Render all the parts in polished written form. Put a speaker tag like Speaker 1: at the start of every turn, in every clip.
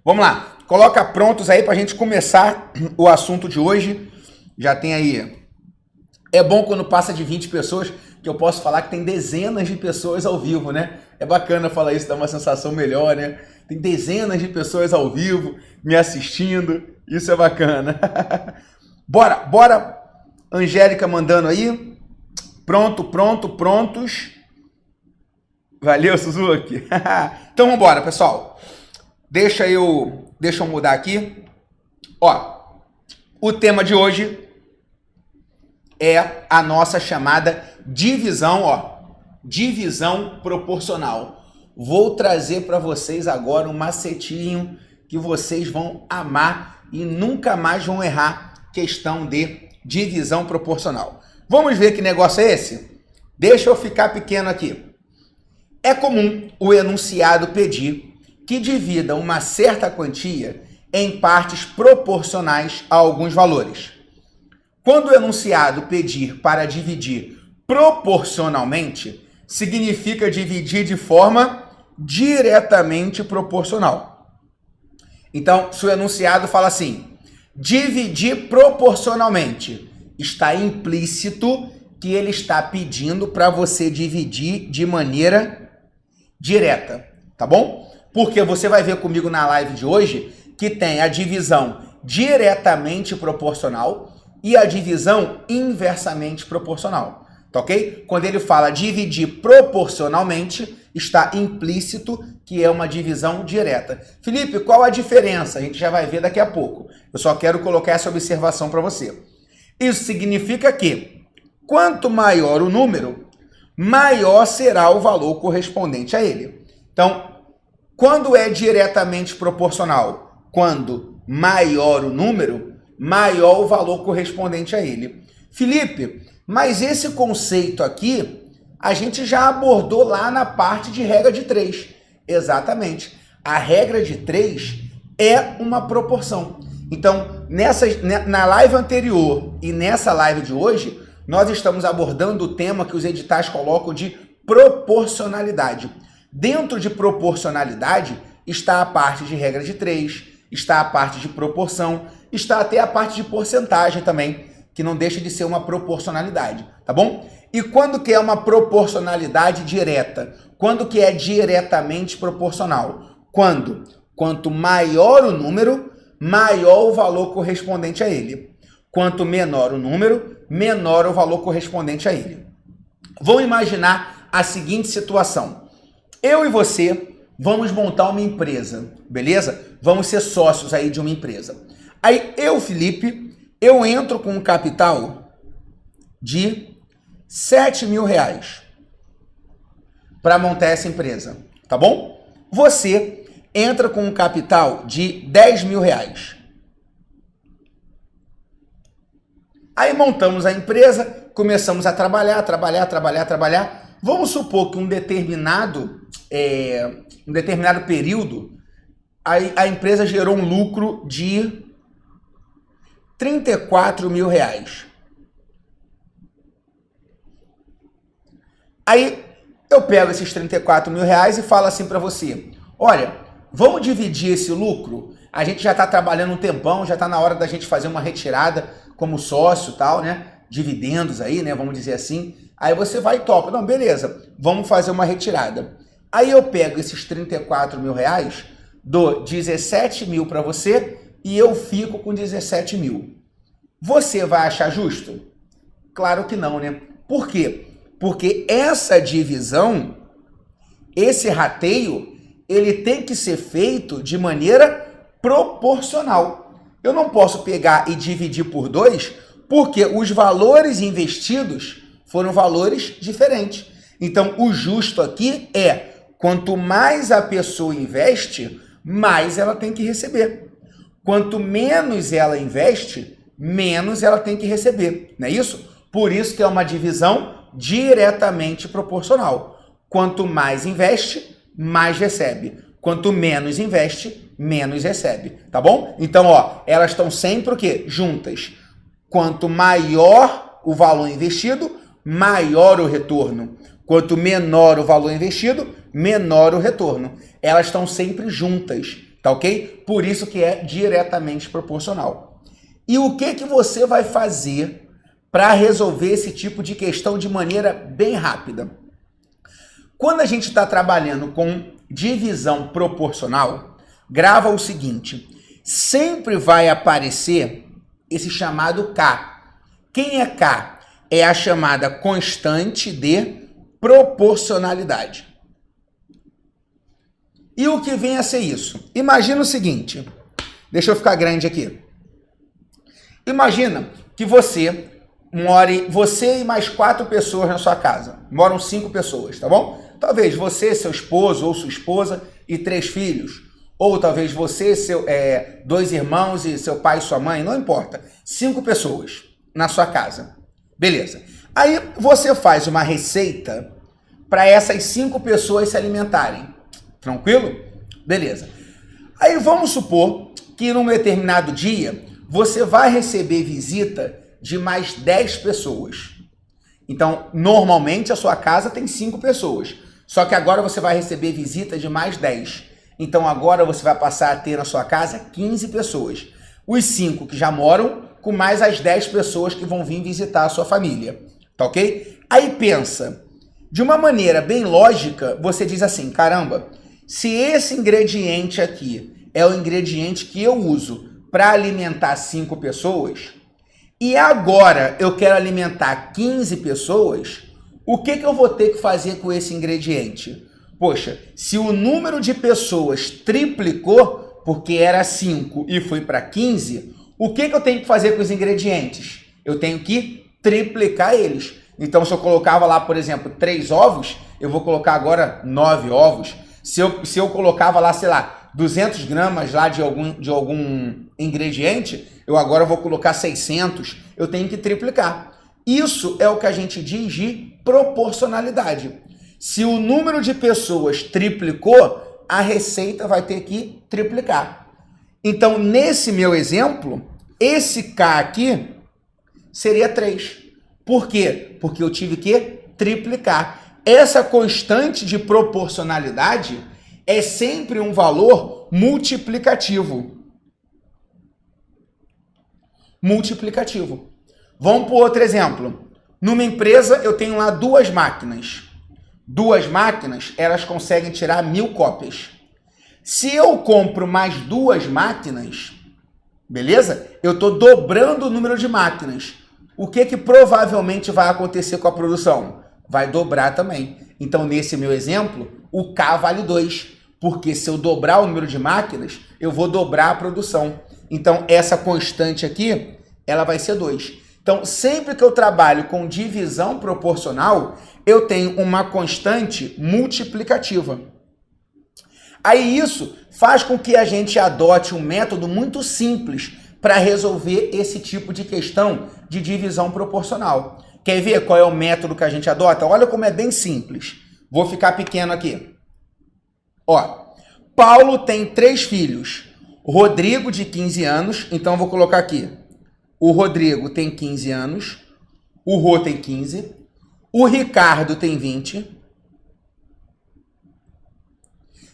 Speaker 1: Vamos lá, coloca prontos aí para a gente começar o assunto de hoje. Já tem aí. É bom quando passa de 20 pessoas, que eu posso falar que tem dezenas de pessoas ao vivo, né? É bacana falar isso, dá uma sensação melhor, né? Tem dezenas de pessoas ao vivo me assistindo, isso é bacana. Bora! Angélica mandando aí. Prontos. Valeu, Suzuki. Então vamos embora, pessoal. Deixa eu mudar aqui. Ó, o tema de hoje é a nossa chamada divisão proporcional. Vou trazer para vocês agora um macetinho que vocês vão amar e nunca mais vão errar, questão de divisão proporcional. Vamos ver que negócio é esse? Deixa eu ficar pequeno aqui. É comum o enunciado pedir que divida uma certa quantia em partes proporcionais a alguns valores. Quando o enunciado pedir para dividir proporcionalmente, significa dividir de forma diretamente proporcional. Então, se o enunciado fala assim, dividir proporcionalmente, está implícito que ele está pedindo para você dividir de maneira direta, tá bom? Porque você vai ver comigo na live de hoje que tem a divisão diretamente proporcional e a divisão inversamente proporcional, tá ok? Quando ele fala dividir proporcionalmente, está implícito que é uma divisão direta. Felipe, qual a diferença? A gente já vai ver daqui a pouco. Eu só quero colocar essa observação para você. Isso significa que quanto maior o número, maior será o valor correspondente a ele. Então, quando é diretamente proporcional? Quando maior o número, maior o valor correspondente a ele. Felipe, mas esse conceito aqui, a gente já abordou lá na parte de regra de 3. Exatamente. A regra de 3 é uma proporção. Então, na live anterior e nessa live de hoje, nós estamos abordando o tema que os editais colocam de proporcionalidade. Dentro de proporcionalidade está a parte de regra de 3, está a parte de proporção, está até a parte de porcentagem também, que não deixa de ser uma proporcionalidade, tá bom? E quando que é uma proporcionalidade direta? Quando que é diretamente proporcional? Quanto maior o número, maior o valor correspondente a ele. Quanto menor o número, menor o valor correspondente a ele. Vamos imaginar a seguinte situação. Eu e você vamos montar uma empresa, beleza? Vamos ser sócios aí de uma empresa. Aí eu, Felipe, eu entro com um capital de R$7.000 para montar essa empresa, tá bom? Você entra com um capital de R$10.000. Aí montamos a empresa, começamos a trabalhar. Vamos supor que um determinado período, a empresa gerou um lucro de R$34.000. Aí eu pego esses R$34.000 e falo assim para você, olha, vamos dividir esse lucro? A gente já está trabalhando um tempão, já está na hora da gente fazer uma retirada como sócio e tal, né? Dividendos aí, né? Vamos dizer assim. Aí você vai e topa. Não, beleza, vamos fazer uma retirada. Aí eu pego esses R$34.000, dou 17.000 para você e eu fico com 17.000. Você vai achar justo? Claro que não, né? Por quê? Porque essa divisão, esse rateio, ele tem que ser feito de maneira proporcional. Eu não posso pegar e dividir por 2, porque os valores investidos foram valores diferentes. Então, o justo aqui é, quanto mais a pessoa investe, mais ela tem que receber. Quanto menos ela investe, menos ela tem que receber. Não é isso? Por isso que é uma divisão diretamente proporcional. Quanto mais investe, mais recebe. Quanto menos investe, menos recebe, tá bom? Então, ó, elas estão sempre o quê? Juntas. Quanto maior o valor investido, maior o retorno. Quanto menor o valor investido, menor o retorno. Elas estão sempre juntas. tá ok? Por isso que é diretamente proporcional. E o que você vai fazer para resolver esse tipo de questão de maneira bem rápida? Quando a gente está trabalhando com divisão proporcional, grava o seguinte, sempre vai aparecer esse chamado K. Quem é K? É a chamada constante de proporcionalidade. E o que vem a ser isso? Imagina o seguinte, deixa eu ficar grande aqui. Imagina que você e mais 4 pessoas na sua casa. Moram 5 pessoas, tá bom? Talvez você, seu esposo ou sua esposa e 3 filhos. Ou talvez você, 2 irmãos e seu pai e sua mãe, não importa. 5 pessoas na sua casa. Beleza. Aí você faz uma receita para essas 5 pessoas se alimentarem. Tranquilo? Beleza. Aí vamos supor que num determinado dia você vai receber visita de mais 10 pessoas. Então, normalmente a sua casa tem 5 pessoas. Só que agora você vai receber visita de mais 10. Então agora você vai passar a ter na sua casa 15 pessoas. Os 5 que já moram, com mais as 10 pessoas que vão vir visitar a sua família. Tá ok? Aí pensa, de uma maneira bem lógica, você diz assim, caramba, se esse ingrediente aqui é o ingrediente que eu uso para alimentar 5 pessoas, e agora eu quero alimentar 15 pessoas, o que eu vou ter que fazer com esse ingrediente? Poxa, se o número de pessoas triplicou, porque era 5 e foi para 15, o que eu tenho que fazer com os ingredientes? Eu tenho que triplicar eles. Então, se eu colocava lá, por exemplo, 3 ovos, eu vou colocar agora 9 ovos. Se eu colocava lá, sei lá, 200 gramas lá de algum ingrediente, eu agora vou colocar 600, eu tenho que triplicar. Isso é o que a gente diz de proporcionalidade. Se o número de pessoas triplicou, a receita vai ter que triplicar. Então, nesse meu exemplo, esse K aqui seria 3. Por quê? Porque eu tive que triplicar. Essa constante de proporcionalidade é sempre um valor multiplicativo. Multiplicativo. Vamos para outro exemplo. Numa empresa, eu tenho lá 2 máquinas. 2 máquinas, elas conseguem tirar 1000 cópias. Se eu compro mais 2 máquinas, beleza? Eu estou dobrando o número de máquinas. O que provavelmente vai acontecer com a produção? Vai dobrar também. Então, nesse meu exemplo, o K vale 2. Porque se eu dobrar o número de máquinas, eu vou dobrar a produção. Então, essa constante aqui, ela vai ser 2. Então, sempre que eu trabalho com divisão proporcional, eu tenho uma constante multiplicativa. Aí isso faz com que a gente adote um método muito simples para resolver esse tipo de questão de divisão proporcional. Quer ver qual é o método que a gente adota? Olha como é bem simples. Vou ficar pequeno aqui. Ó, Paulo tem 3 filhos. Rodrigo de 15 anos, então eu vou colocar aqui. O Rodrigo tem 15 anos, o Rô tem 15, o Ricardo tem 20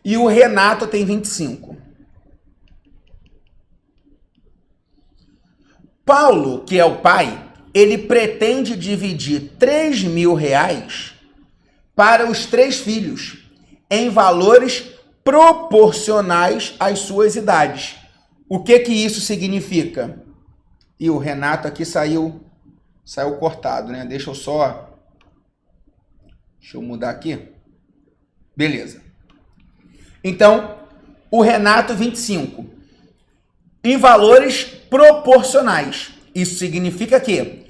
Speaker 1: e o Renato tem 25. Paulo, que é o pai, ele pretende dividir R$3.000 para os 3 filhos, em valores proporcionais às suas idades. O que isso significa? E o Renato aqui saiu cortado, né? Deixa eu mudar aqui. Beleza. Então, o Renato 25. Em valores proporcionais. Isso significa que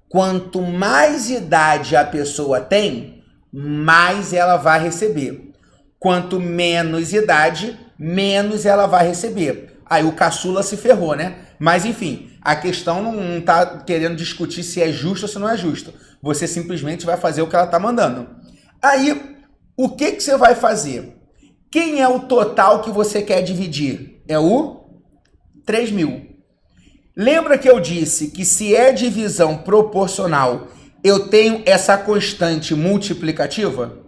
Speaker 1: quanto mais idade a pessoa tem, mais ela vai receber. Quanto menos idade, menos ela vai receber. Aí o caçula se ferrou, né? Mas enfim, a questão não está querendo discutir se é justo ou se não é justo. Você simplesmente vai fazer o que ela está mandando. Aí, o que você vai fazer? Quem é o total que você quer dividir? É o 3.000. Lembra que eu disse que se é divisão proporcional, eu tenho essa constante multiplicativa?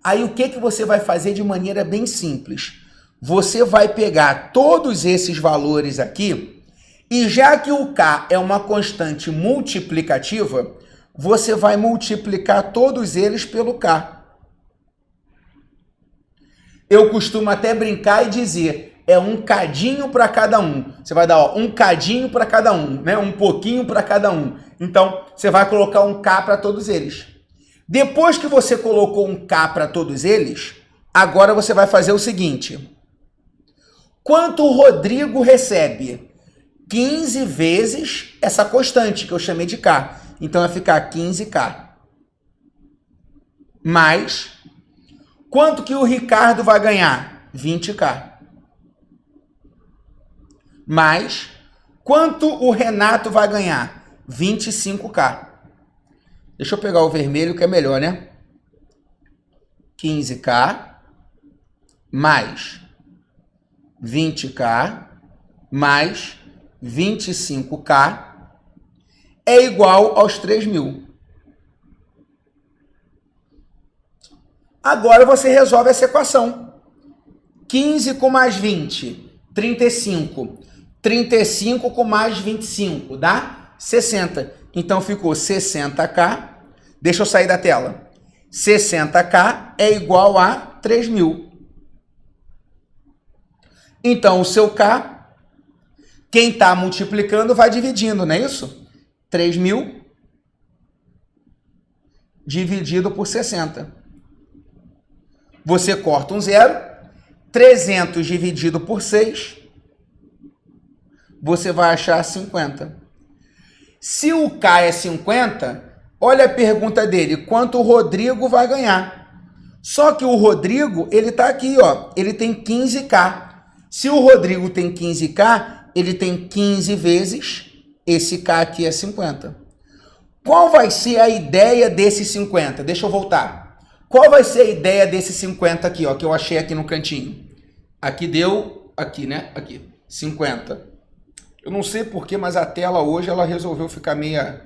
Speaker 1: Aí o que você vai fazer de maneira bem simples? você vai pegar todos esses valores aqui e já que o K é uma constante multiplicativa, você vai multiplicar todos eles pelo K. Eu costumo até brincar e dizer, é um cadinho para cada um. Você vai dar um cadinho para cada um, né? Um pouquinho para cada um. Então, você vai colocar um K para todos eles. Depois que você colocou um K para todos eles, agora você vai fazer o seguinte. Quanto o Rodrigo recebe? 15 vezes essa constante que eu chamei de K. Então, vai ficar 15K. Mais, quanto que o Ricardo vai ganhar? 20K. Mais, quanto o Renato vai ganhar? 25K. Deixa eu pegar o vermelho que é melhor, né? 15K mais 20K mais 25K é igual aos 3.000. Agora você resolve essa equação. 15 com mais 20, 35. 35 com mais 25, dá 60. Então ficou 60K. Deixa eu sair da tela. 60K é igual a 3.000. Então o seu K, quem está multiplicando vai dividindo, não é isso? 3.000 dividido por 60. Você corta um zero. 300 dividido por 6. Você vai achar 50. Se o K é 50, olha a pergunta dele, quanto o Rodrigo vai ganhar? Só que o Rodrigo, ele está aqui, ó, ele tem 15K. Se o Rodrigo tem 15K, ele tem 15 vezes, esse K aqui é 50. Qual vai ser a ideia desse 50? Deixa eu voltar. Qual vai ser a ideia desse 50 aqui, ó, que eu achei aqui no cantinho? Aqui deu, aqui, né? Aqui, 50. Eu não sei porquê, mas a tela hoje ela resolveu ficar meia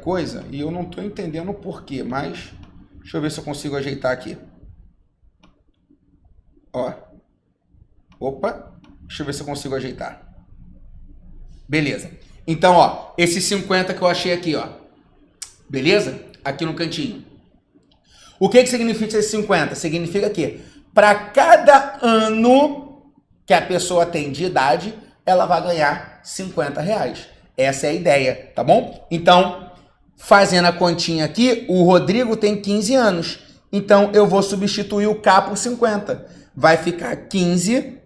Speaker 1: coisa e eu não estou entendendo o porquê, mas deixa eu ver se eu consigo ajeitar aqui. Ó. Opa, deixa eu ver se eu consigo ajeitar. Beleza. Então, ó, esse 50 que eu achei aqui, ó. Beleza? Aqui no cantinho. O que significa esse 50? Significa que para cada ano que a pessoa tem de idade, ela vai ganhar R$50. Essa é a ideia, tá bom? Então, fazendo a continha aqui, o Rodrigo tem 15 anos. Então, eu vou substituir o K por 50. Vai ficar 15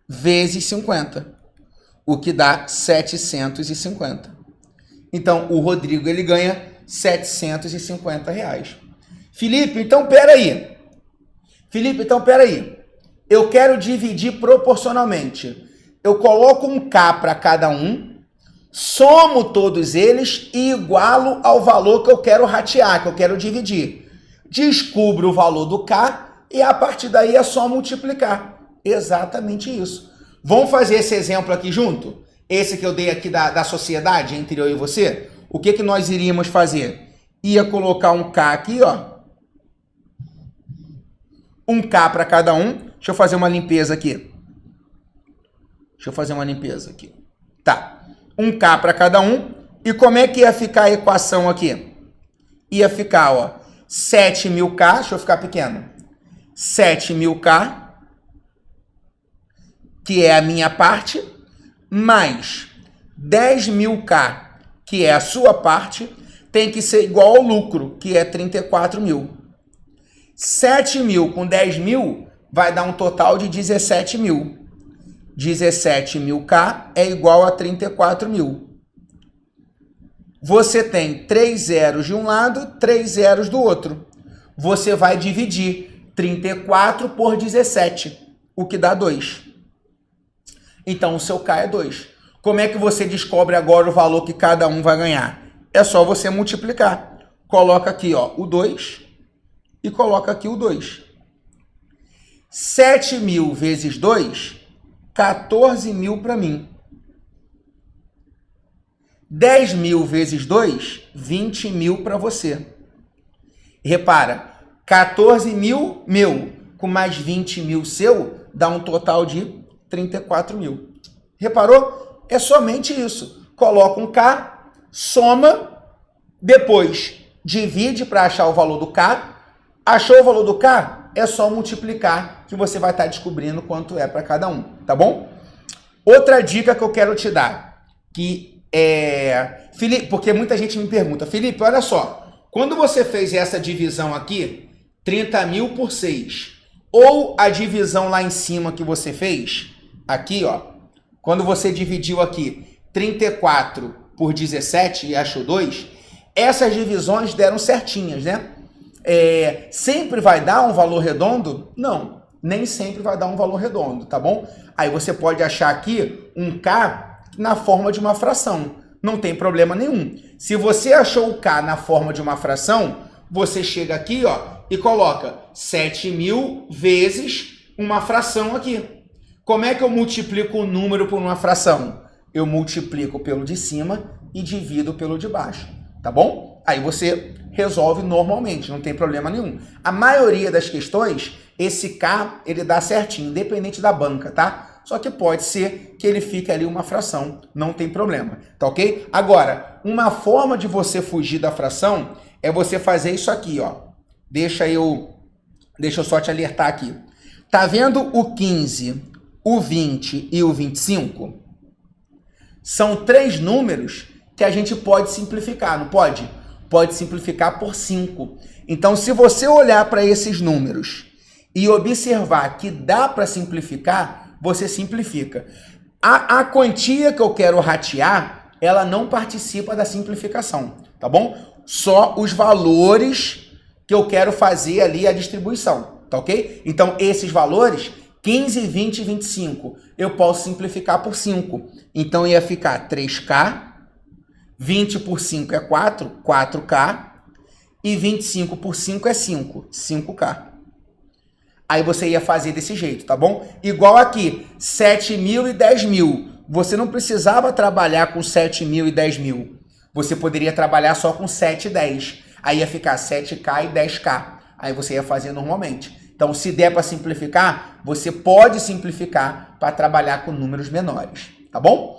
Speaker 1: vezes 50, o que dá 750. Então, o Rodrigo, ele ganha R$750. Felipe, então peraí. Eu quero dividir proporcionalmente. Eu coloco um K para cada um, somo todos eles e igualo ao valor que eu quero ratear, que eu quero dividir. Descubro o valor do K e a partir daí é só multiplicar. Exatamente isso. Vamos fazer esse exemplo aqui junto? Esse que eu dei aqui da sociedade entre eu e você? O que nós iríamos fazer? Ia colocar um K aqui, ó. Um K para cada um. Deixa eu fazer uma limpeza aqui. Tá. Um K para cada um. E como é que ia ficar a equação aqui? Ia ficar, ó, 7.000K. Deixa eu ficar pequeno. 7.000K, que é a minha parte, mais 10.000K, que é a sua parte, tem que ser igual ao lucro, que é 34.000. 7.000 com 10.000 vai dar um total de 17.000. 17.000K é igual a 34.000. Você tem 3 zeros de um lado, 3 zeros do outro. Você vai dividir 34 por 17, o que dá 2. Então, o seu K é 2. Como é que você descobre agora o valor que cada um vai ganhar? É só você multiplicar. Coloca aqui, ó, o 2 e coloca aqui o 2. 7.000 vezes 2, 14.000 para mim. 10.000 vezes 2, 20.000 para você. Repara, 14.000 meu. com mais 20 mil seu, dá um total de 34 mil. Reparou? É somente isso. Coloca um K, soma, depois divide para achar o valor do K. Achou o valor do K? É só multiplicar que você vai estar descobrindo quanto é para cada um, tá bom? Outra dica que eu quero te dar, que é... Felipe, porque muita gente me pergunta, Felipe, olha só, quando você fez essa divisão aqui, 30 mil por 6, ou a divisão lá em cima que você fez, aqui, ó, quando você dividiu aqui 34 por 17 e achou 2, essas divisões deram certinhas, né? Sempre vai dar um valor redondo? Não, nem sempre vai dar um valor redondo, tá bom? Aí você pode achar aqui um K na forma de uma fração, não tem problema nenhum. Se você achou o K na forma de uma fração, você chega aqui, ó, e coloca 7.000 vezes uma fração aqui. Como é que eu multiplico o número por uma fração? Eu multiplico pelo de cima e divido pelo de baixo, tá bom? Aí você resolve normalmente, não tem problema nenhum. A maioria das questões, esse K, ele dá certinho, independente da banca, tá? Só que pode ser que ele fique ali uma fração, não tem problema, tá ok? Agora, uma forma de você fugir da fração é você fazer isso aqui, ó. Deixa eu só te alertar aqui. Tá vendo o 15, o 20 e o 25? São 3 números que a gente pode simplificar, não pode? Pode simplificar por 5. Então, se você olhar para esses números e observar que dá para simplificar, você simplifica. A quantia que eu quero ratear, ela não participa da simplificação, tá bom? Só os valores que eu quero fazer ali a distribuição, tá ok? Então, esses valores, 15, 20 e 25, eu posso simplificar por 5. Então, ia ficar 3K, 20 por 5 é 4, 4K, e 25 por 5 é 5, 5K. Aí você ia fazer desse jeito, tá bom? Igual aqui, 7.000 e 10.000. Você não precisava trabalhar com 7.000 e 10.000. Você poderia trabalhar só com 7 e 10. Aí ia ficar 7K e 10K. Aí você ia fazer normalmente. Então, se der para simplificar, você pode simplificar para trabalhar com números menores, tá bom?